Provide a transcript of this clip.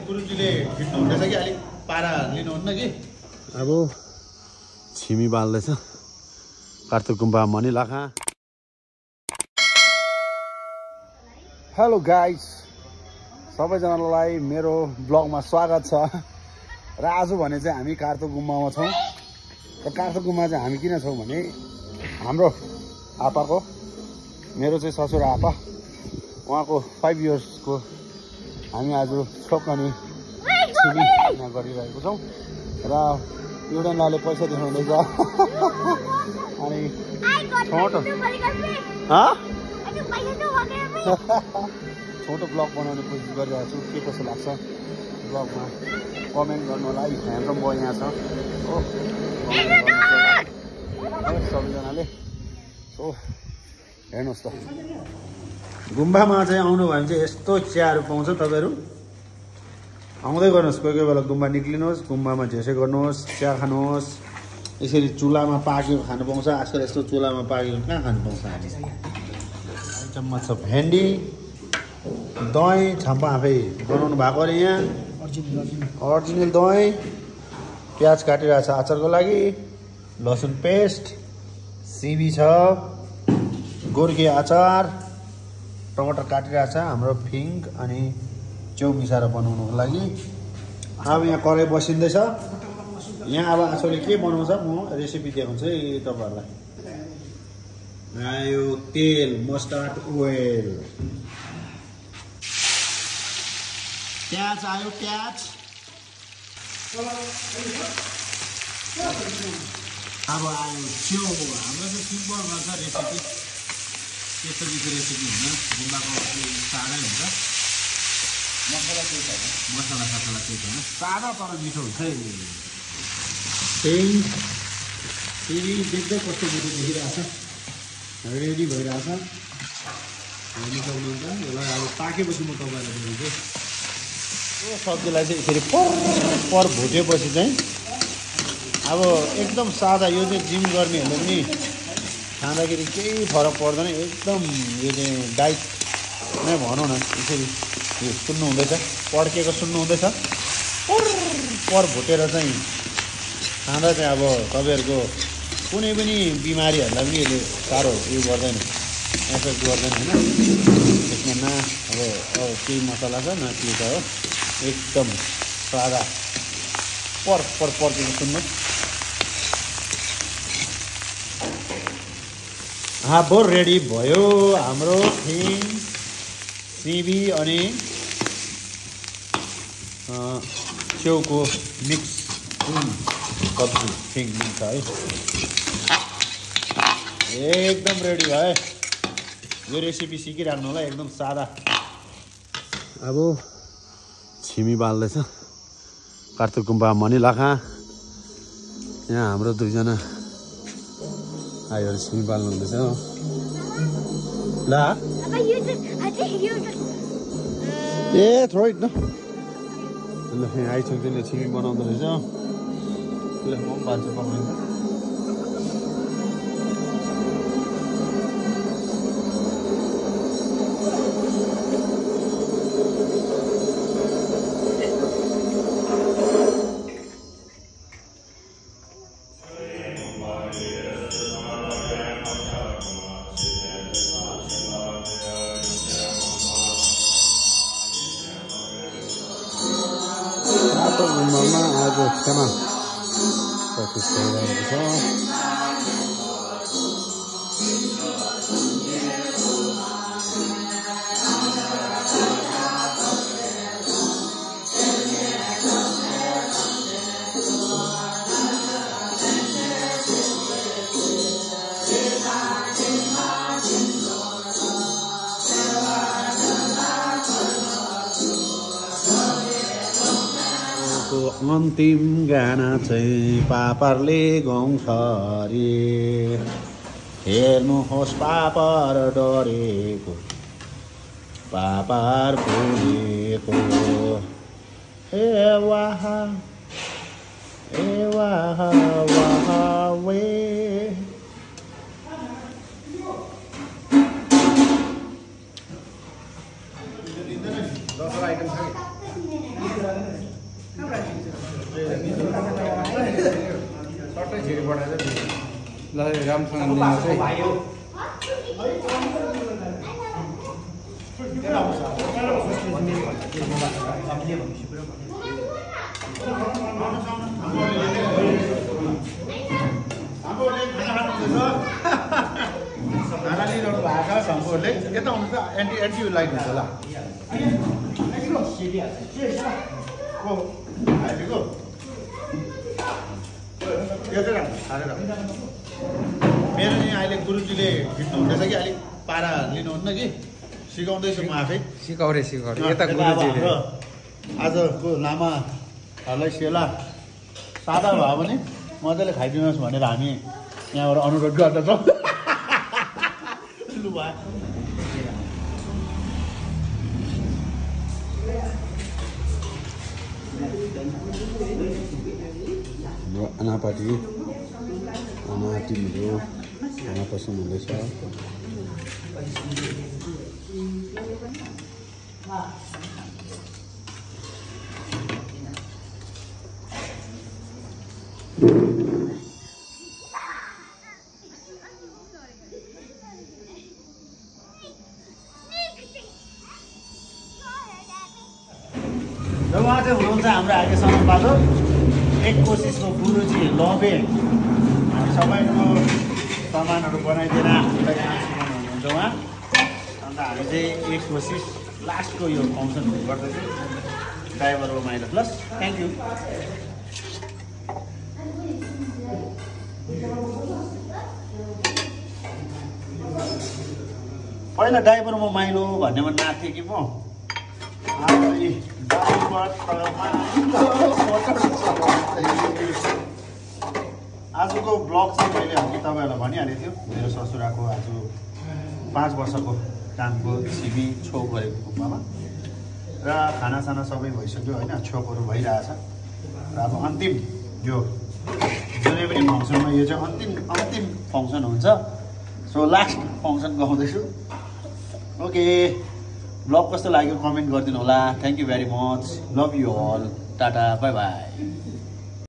गुरुजीले खिच्नु हुँदैछ कि अलिक पारा लिनुहुन्न कि अब छिमी बाल्दैछ कार्तिक गुम्बा मनिलाखा। हेलो गाइस, सबैजनालाई मेरो ब्लगमा स्वागत छ। र आज भने चाहिँ हामी कार्तिक गुम्बामा छौँ। र कार्तिक गुम्बा चाहिँ हामी किन छौँ भने हाम्रो आपाको, मेरो चाहिँ ससुर आपा, उहाँको 5 इयर्सको हामी आज छोकनी छिमी गरिरहेको छौँ। र युडेनलाले पैसा देखाउँदैछ अनि छोटो छोटो ब्लग बनाउने कोसिस गरिरहेको छु। के कसो लाग्छ ब्लगमा कमेन्ट गर्नु होला। ह्यान्डसम बोय यहाँ छ हो सबैजनाले। सो हेर्नुहोस् त, गुम्बामा चाहिँ आउनु भयो भने चाहिँ यस्तो चियाहरू पाउँछ। तपाईँहरू आउँदै गर्नुहोस्, कोही कोही बेला गुम्बा निक्लिनुहोस्, गुम्बामा झेसे गर्नुहोस्, चिया खानुहोस्। यसरी चुलामा पाकेको खानु पाउँछ। आजकल यस्तो चुलामा पाकेको कहाँ खानु पाउँछ हामी। चम्मच छ भेन्डी, दही छाम्पा आफै बनाउनु भएको अरे यहाँ, अरिजिनल दही, प्याज काटिरहेको छ अचारको लागि, लसुन पेस्ट, सिबी छ, गोर्खे अचार, टमाटर काटिरहेको छ हाम्रो फिङ्क अनि च्याउ मिसाएर बनाउनुको लागि। अब यहाँ कराई बसिँदैछ। यहाँ अब आजले के बनाउँछ म रेसिपी देखाउँछु है तपाईँहरूलाई। आयो तेल, मस्टर्ड ओइल, प्याज आयो, प्याज अब आयो च्याउ। हाम्रो चाहिँ सिम्पल गर्छ रेसिपी, त्यस्तो विषय रेसिपी हुँदैन, गुम्बाको सादा हुन्छ। मसला केही छैन, मसला ससला केही छैन, सादा तर मिठो हुन्छ है। त्यही देख्दै कस्तो मिठो देखिरहेको छ, रेडी भइरहेछ। हेर्नु सक्नुहुन्छ। यसलाई अब पाकेपछि म तपाईँलाई देखाउँछु। यो सब्जीलाई चाहिँ यसरी पर भुटेपछि चाहिँ अब एकदम सादा। यो चाहिँ जिम गर्नेहरूले पनि खाँदाखेरि केही फरक पर्दैन। एकदम यो चाहिँ डाइट नै भनौँ न। यसरी यो सुन्नुहुँदैछ, पड्केको सुन्नुहुँदैछ। पर भुटेर चाहिँ खाँदा चाहिँ अब तपाईँहरूको कुनै पनि बिमारीहरूलाई पनि यसले साह्रो उयो गर्दैन, एफेक्ट गर्दैन होइन। त्यसमा न अब केही मसला छ न के छ हो, एकदम सादा पर्केको सुन्नु। अब रेडी भयो हाम्रो फिङ, सिबी अनि च्याउको मिक्स सब्जी फिङ मिक्स है। एकदम रेडी भयो। यो रेसिपी सिकिराख्नु होला, एकदम सादा। अब छिमी बाल्दैछ कार्तिक गुम्बा मनिलाखा। यहाँ हाम्रो दुईजना आयोहरू छिमी बाल्नु हुँदैछ हो। ला ए थ्रो इट न। ल आइसक्दैन, छिमी बनाउँदो रहेछ। ल म पनि बाल्छु पकाउँछ। गुम्बामा आज क्षमा प्रकृति भइरहेको छ। अन्तिम गाना चाहिँ पापरले गाउँछ रे, हेर्नुहोस् पापर डरेको, पापर फुलेको, हे वाह वाह वे। आइटम ल राम्रोसँग दिनुहोस् है। खाना लिइरहनु भएको छ शम्भुहरूले यता आउनु त एन्टी लाइट हुन्छ होला मेरो यहाँ अहिले गुरुजीले खिच्नु हुँदैछ कि अलिक पारा लिनुहुन्न कि सिकाउँदैछु म आफै सिकाउरे यता गुरुजीले आजको लामाहरूलाई सेला सादा भयो भने मजाले खाइदिनुहोस् भनेर हामी यहाँबाट अनुरोध गर्दछौँ लु भयो हाम्रो आनापाटी आमा टिमहरू खाना पसन्द हुँदैछ। र उहाँ चाहिँ हुनुहुन्छ हाम्रो अहिले सम्पादक एक कोसिसको गुरुजी लबे हामी सबैको सामानहरू बनाइदिएर हामीलाई काम सिकाउनु हुनुहुन्छ उहाँ। अन्त हामी चाहिँ एक कोसिस लास्टको यो फङ्सन गर्दैछौँ ड्राइभर हो माइला प्लस थ्याङ्क यू। पहिला ड्राइभर म माइलो भन्नेमा नाच्थेँ कि म आजको ब्लग चाहिँ मैले अघि तपाईँहरूलाई भनिहालेको थियो मेरो ससुराको आज 5 वर्षको कामको छिबी छोप गरेको गुम्बामा र खानासाना सबै भइसक्यो होइन छोपहरू भइरहेछ र अब अन्तिम यो जुनै पनि फङ्सनमा यो चाहिँ अन्तिम फङ्सन हुन्छ सो लास्ट फङ्सन गाउँदैछु। ओके ब्लग कस्तो लाग्यो कमेन्ट गरिदिनु होला। Thank you very much love you all tata bye by.